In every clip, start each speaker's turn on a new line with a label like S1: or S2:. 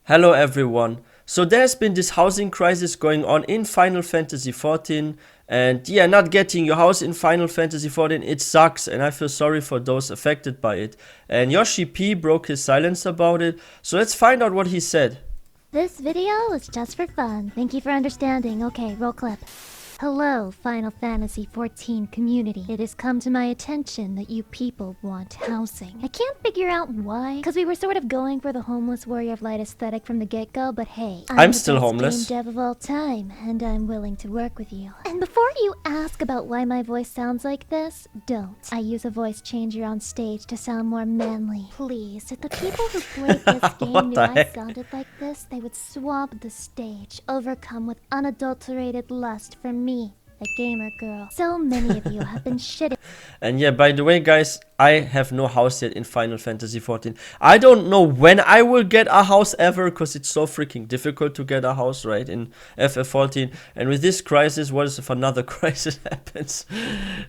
S1: Hello everyone. So there's been this housing crisis going on in Final Fantasy XIV, and yeah, not getting your house in Final Fantasy XIV, it sucks, and I feel sorry for those affected by it. And Yoshi-P broke his silence about it, so let's find out what he said.
S2: This video is just for fun. Thank you for understanding. Okay, roll clip. Hello, Final Fantasy XIV community. It has come to my attention that you people want housing. I can't figure out why, because we were sort of going for the homeless warrior of light aesthetic from the get-go, but hey,
S1: I'm
S2: the
S1: still
S2: best
S1: homeless.
S2: game dev of all time, and I'm willing to work with you. And before you ask about why my voice sounds like this, don't. I use a voice changer on stage to sound more manly. Please, if the people who played this game knew I sounded like this, they would swab the stage, overcome with unadulterated lust for me, a gamer girl. So many of you have been shitting.
S1: And yeah, by the way guys, I have no house yet in Final Fantasy XIV. I don't know when I will get a house ever, because it's so freaking difficult to get a house, right, in FF14. And with this crisis, what if another crisis happens?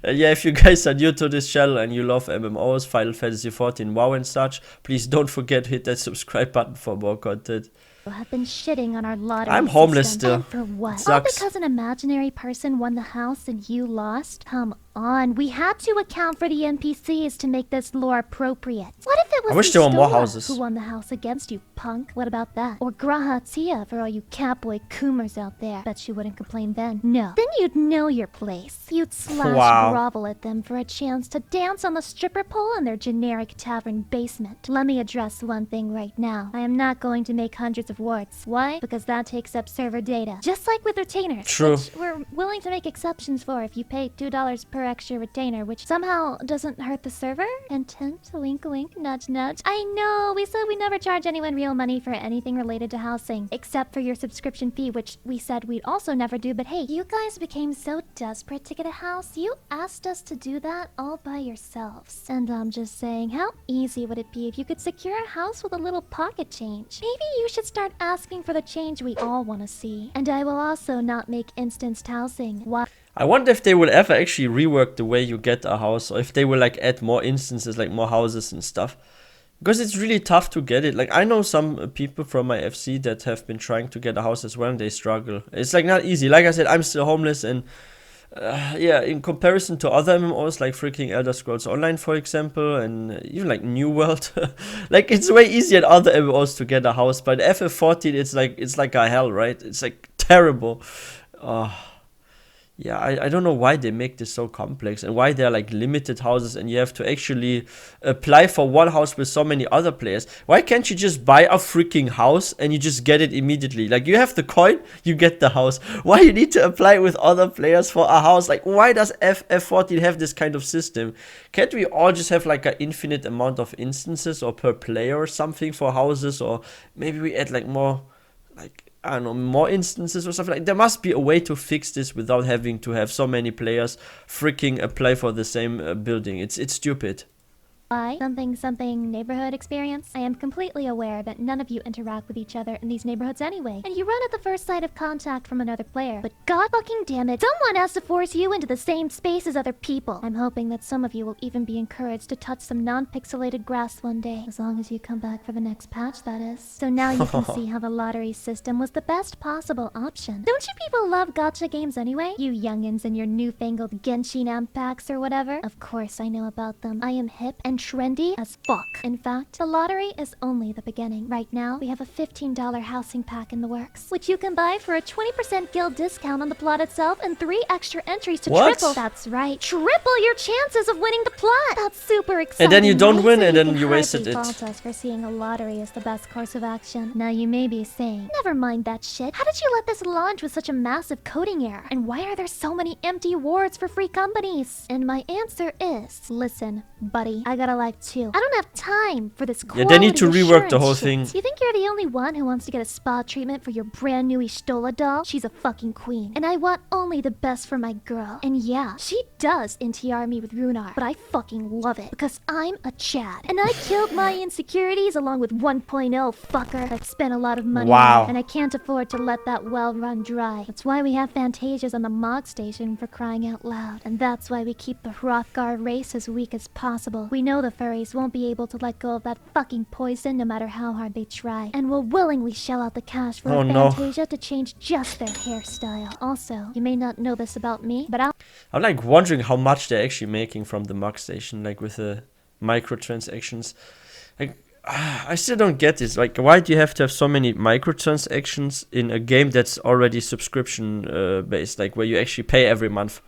S1: Yeah, if you guys are new to this channel and you love MMOs, Final Fantasy XIV, WoW and such, please don't forget to hit that subscribe button for more content.
S2: Have been shitting on our lottery
S1: I'm homeless
S2: system.
S1: still.
S2: And for what?
S1: Sucks.
S2: All because an imaginary person won the house and you lost? Come on, we had to account for the NPCs to make this lore appropriate. What if it was
S1: I wish there were more
S2: Stola
S1: houses.
S2: who won the house against you, punk? What about that? Or Graha Tia for all you catboy coomers out there. Bet you wouldn't complain then. No. Then you'd know your place. You'd slash grovel at them for a chance to dance on the stripper pole in their generic tavern basement. Let me address one thing right now. I am not going to make hundreds of wards. Why? Because that takes up server data. Just like with retainers.
S1: True.
S2: Which we're willing to make exceptions for if you pay $2 per extra retainer, which somehow doesn't hurt the server. And hint, wink wink, nudge nudge. I know, we said we never charge anyone real money for anything related to housing, except for your subscription fee, which we said we'd also never do, but hey, you guys became so desperate to get a house, you asked us to do that all by yourselves. And I'm just saying, how easy would it be if you could secure a house with a little pocket change? Maybe you should start asking for the change we all want to see. And I will also not make instanced housing. Why?
S1: I wonder if they will ever actually rework the way you get a house, or if they will like add more instances, like more houses and stuff. Because it's really tough to get it. Like, I know some people from my FC that have been trying to get a house as well, and they struggle. It's like not easy. Like I said, I'm still homeless, and yeah, in comparison to other MMOs like freaking Elder Scrolls Online, for example, and even like New World, like it's way easier in other MMOs to get a house. But FF14, it's like a hell, right? It's like terrible. Yeah, I don't know why they make this so complex and why they're like limited houses and you have to actually apply for one house with so many other players. Why can't you just buy a freaking house and you just get it immediately? Like, you have the coin, you get the house. Why you need to apply with other players for a house? Like, why does FF14 have this kind of system? Can't we all just have like an infinite amount of instances or per player or something for houses? Or maybe we add like more, like, I don't know, more instances or something. Like, there must be a way to fix this without having to have so many players freaking apply for the same building. It's stupid.
S2: Why? Something neighborhood experience? I am completely aware that none of you interact with each other in these neighborhoods anyway, and you run at the first sight of contact from another player. But god fucking damn it, someone has to force you into the same space as other people. I'm hoping that some of you will even be encouraged to touch some non-pixelated grass one day, as long as you come back for the next patch, that is. So now you can see how the lottery system was the best possible option. Don't you people love gacha games anyway? You youngins and your newfangled Genshin amp packs or whatever? Of course I know about them. I am hip and trendy as fuck. In fact, the lottery is only the beginning. Right now, we have a $15 housing pack in the works, which you can buy for a 20% guild discount on the plot itself and 3 extra entries to triple. That's right, triple your chances of winning the plot. That's super exciting.
S1: And then you don't win,
S2: So
S1: and then you
S2: can
S1: wasted
S2: hardly
S1: it.
S2: fault us for seeing a lottery as the best course of action. Now you may be saying, never mind that shit. How did you let this launch with such a massive coding error? And why are there so many empty wards for free companies? And my answer is, listen, buddy, I got a life too. I don't have time for this quality
S1: they need to rework the whole
S2: assurance shit.
S1: thing.
S2: You think you're the only one who wants to get a spa treatment for your brand new Ishtola doll? She's a fucking queen. And I want only the best for my girl. And yeah, she does NTR me with Runar, but I fucking love it because I'm a Chad. And I killed my insecurities along with 1.0 fucker. I've spent a lot of money on it, and I can't afford to let that well run dry. That's why we have Fantasias on the Mog Station, for crying out loud. And that's why we keep the Hrothgar race as weak as possible. We know know the furries won't be able to let go of that fucking poison no matter how hard they try, and will willingly shell out the cash for a Fantasia to change just their hairstyle. Also, you may not know this about me, but I'm
S1: like wondering how much they're actually making from the mug station, like with the microtransactions. Like, I still don't get this. Like, why do you have to have so many microtransactions in a game that's already subscription based, like where you actually pay every month?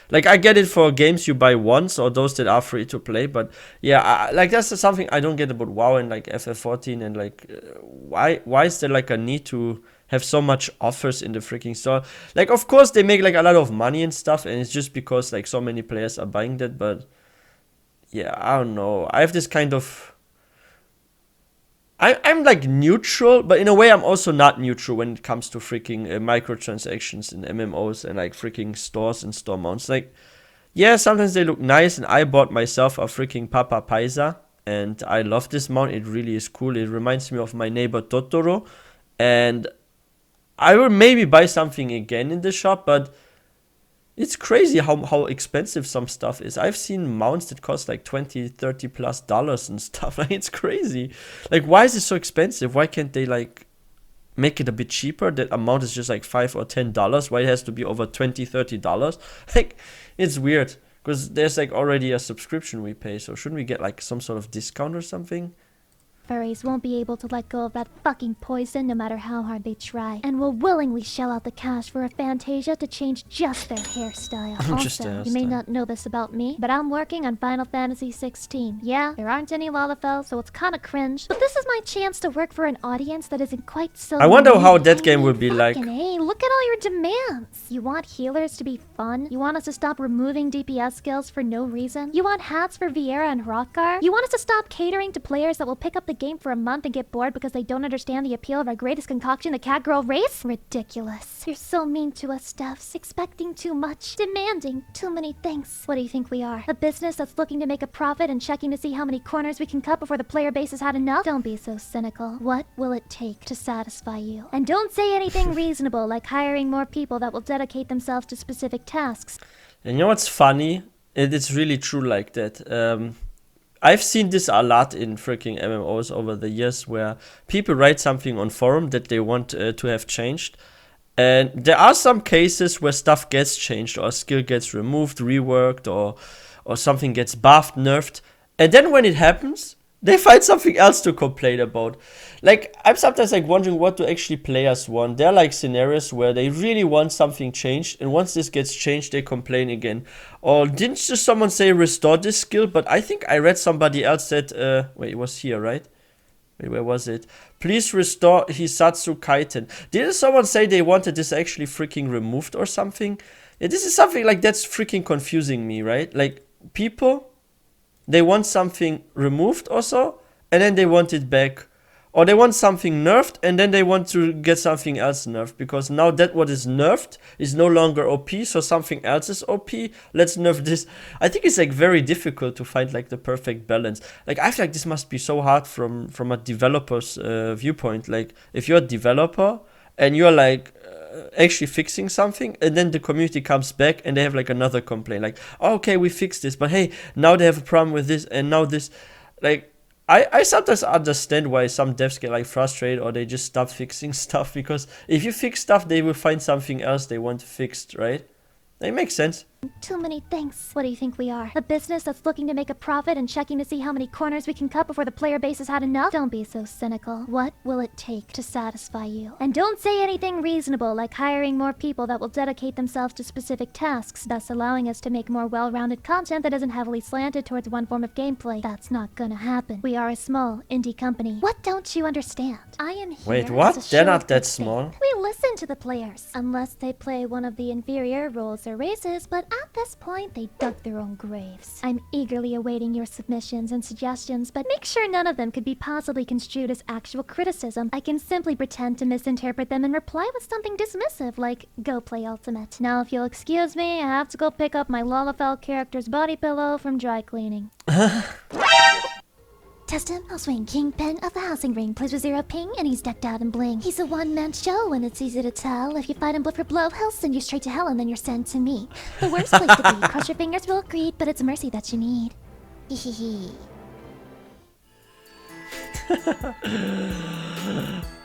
S1: Like, I get it for games you buy once or those that are free to play, but yeah, like that's something I don't get about WoW and like FF14 and like why is there like a need to have so much offers in the freaking store? Like, of course they make like a lot of money and stuff, and it's just because like so many players are buying that, but yeah, I don't know. I have this kind of I'm like neutral, but in a way I'm also not neutral when it comes to freaking microtransactions in MMOs and like freaking stores and store mounts. Like, yeah, sometimes they look nice, and I bought myself a freaking Papa Paisa, and I love this mount. It really is cool. It reminds me of my neighbor Totoro, and I will maybe buy something again in the shop, but it's crazy how expensive some stuff is. I've seen mounts that cost like $20-30+ and stuff. Like, it's crazy. Like, why is it so expensive? Why can't they like make it a bit cheaper? That amount is just like $5 or $10. Why it has to be over $20-30? Like, it's weird because there's like already a subscription we pay. So shouldn't we get like some sort of discount or something?
S2: furries won't be able to let go of that fucking poison no matter how hard they try, and will willingly shell out the cash for a Fantasia to change just their hairstyle. Also, you may not know this about me, but I'm working on Final Fantasy 16. Yeah, there aren't any Lalafels, so it's kinda cringe, but this is my chance to work for an audience that isn't quite so...
S1: I wonder how that game will be like.
S2: Hey, look at all your demands! You want healers to be fun? You want us to stop removing DPS skills for no reason? You want hats for Viera and Hrothgar? You want us to stop catering to players that will pick up the game for a month and get bored because they don't understand the appeal of our greatest concoction, the cat girl race? Ridiculous. You're so mean to us, Stephs. Expecting too much. Demanding too many things. What do you think we are? A business that's looking to make a profit and checking to see how many corners we can cut before the player base has had enough? Don't be so cynical. What will it take to satisfy you? And don't say anything reasonable like hiring more people that will dedicate themselves to specific tasks.
S1: And you know what's funny? It's really true like that. I've seen this a lot in freaking MMOs over the years where people write something on forum that they want to have changed. And there are some cases where stuff gets changed or a skill gets removed, reworked, or something gets buffed, nerfed. And then when it happens, they find something else to complain about. Like, I'm sometimes like wondering what do actually players want. There are like scenarios where they really want something changed, and once this gets changed, they complain again. Or didn't just someone say restore this skill? But I think I read somebody else said, wait, it was here, right? Wait, where was it? Please restore Hisatsu Kaiten. Didn't someone say they wanted this actually freaking removed or something? Yeah, this is something like that's freaking confusing me, right? Like, people, they want something removed also, and then they want it back. Or they want something nerfed, and then they want to get something else nerfed. Because now that what is nerfed is no longer OP, so something else is OP. Let's nerf this. I think it's like very difficult to find like the perfect balance. Like, I feel like this must be so hard from a developer's viewpoint. Like, if you're a developer and you're like actually fixing something, and then the community comes back and they have like another complaint. Like, oh, okay, we fixed this, but hey, now they have a problem with this, and now this. Like, I sometimes understand why some devs get like frustrated or they just stop fixing stuff, because if you fix stuff, they will find something else they want fixed, right? It makes sense.
S2: Too many things. What do you think we are? A business that's looking to make a profit and checking to see how many corners we can cut before the player base has had enough? Don't be so cynical. What will it take to satisfy you? And don't say anything reasonable like hiring more people that will dedicate themselves to specific tasks, thus allowing us to make more well-rounded content that isn't heavily slanted towards one form of gameplay. That's not gonna happen. We are a small indie company. What don't you understand? I am here.
S1: Wait, what? They're not that small.
S2: We listen to the players, unless they play one of the inferior roles or races, but at this point, they dug their own graves. I'm eagerly awaiting your submissions and suggestions, but make sure none of them could be possibly construed as actual criticism. I can simply pretend to misinterpret them and reply with something dismissive, like, go play Ultimate. Now, if you'll excuse me, I have to go pick up my Lalafell character's body pillow from dry cleaning. Test him, I'll swing Kingpin of the Housing Ring, plays with 0 ping, and he's decked out in bling. He's a one-man show, and it's easy to tell. If you fight him blow for blow, he'll send you straight to hell, and then you're sent to me. The worst place to be. Cross your fingers, we'll greet, but it's mercy that you need. Hehehe.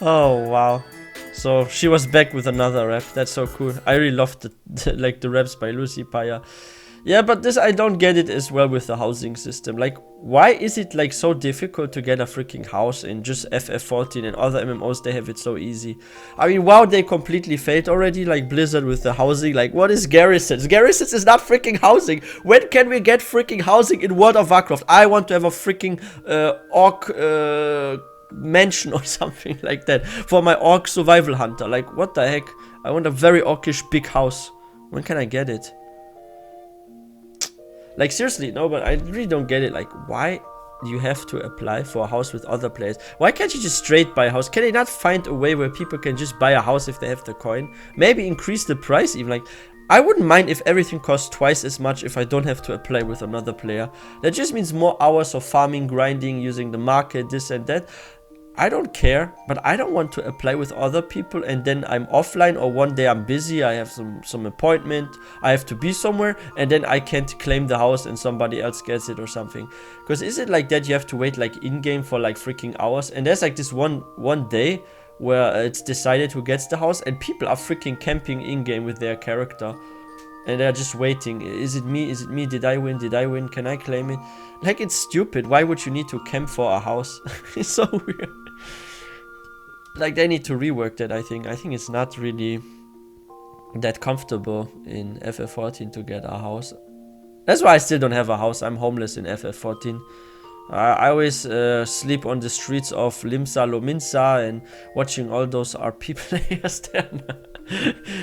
S1: Oh wow. So she was back with another rap. That's so cool. I really loved the raps by Lucy Pyre. Yeah, but this I don't get it as well with the housing system. Like, why is it like so difficult to get a freaking house in just FF14 and other MMOs? They have it so easy. I mean, wow, they completely failed already. Like Blizzard with the housing. Like, what is garrisons? Garrisons is not freaking housing. When can we get freaking housing in World of Warcraft? I want to have a freaking orc mansion or something like that for my orc survival hunter. Like, what the heck? I want a very orcish big house. When can I get it? Like, seriously, no, but I really don't get it. Like, why do you have to apply for a house with other players? Why can't you just straight buy a house? Can they not find a way where people can just buy a house if they have the coin? Maybe increase the price even. Like, I wouldn't mind if everything costs twice as much if I don't have to apply with another player. That just means more hours of farming, grinding, using the market, this and that. I don't care, but I don't want to apply with other people and then I'm offline, or one day I'm busy, I have some appointment, I have to be somewhere, and then I can't claim the house and somebody else gets it or something. Because is it like that you have to wait like in-game for like freaking hours? And there's like this one day where it's decided who gets the house and people are freaking camping in-game with their character. And they're just waiting. Is it me? Is it me? Did I win? Did I win? Can I claim it? Like, it's stupid. Why would you need to camp for a house? It's so weird. Like, they need to rework that, I think. I think it's not really that comfortable in FF14 to get a house. That's why I still don't have a house. I'm homeless in FF14. I always sleep on the streets of Limsa Lominsa and watching all those RP players there.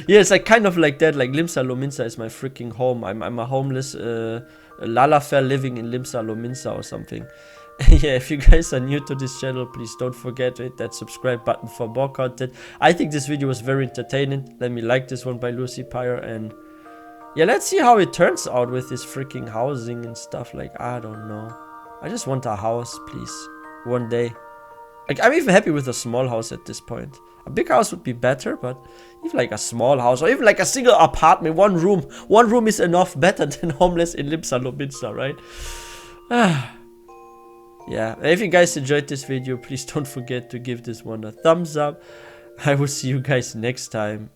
S1: Yeah, it's like kind of like that. Like, Limsa Lominsa is my freaking home. I'm a homeless Lalafell living in Limsa Lominsa or something. Yeah, if you guys are new to this channel, please don't forget to hit that subscribe button for more content. I think this video was very entertaining. Let me like this one by Lucy Pyre, and yeah, let's see how it turns out with this freaking housing and stuff. Like, I don't know. I just want a house, please. One day. Like, I'm even happy with a small house at this point. A big house would be better, but even like a small house, or even like a single apartment, one room is enough, better than homeless in Limsa Lominsa, right? Yeah, if you guys enjoyed this video, please don't forget to give this one a thumbs up. I will see you guys next time.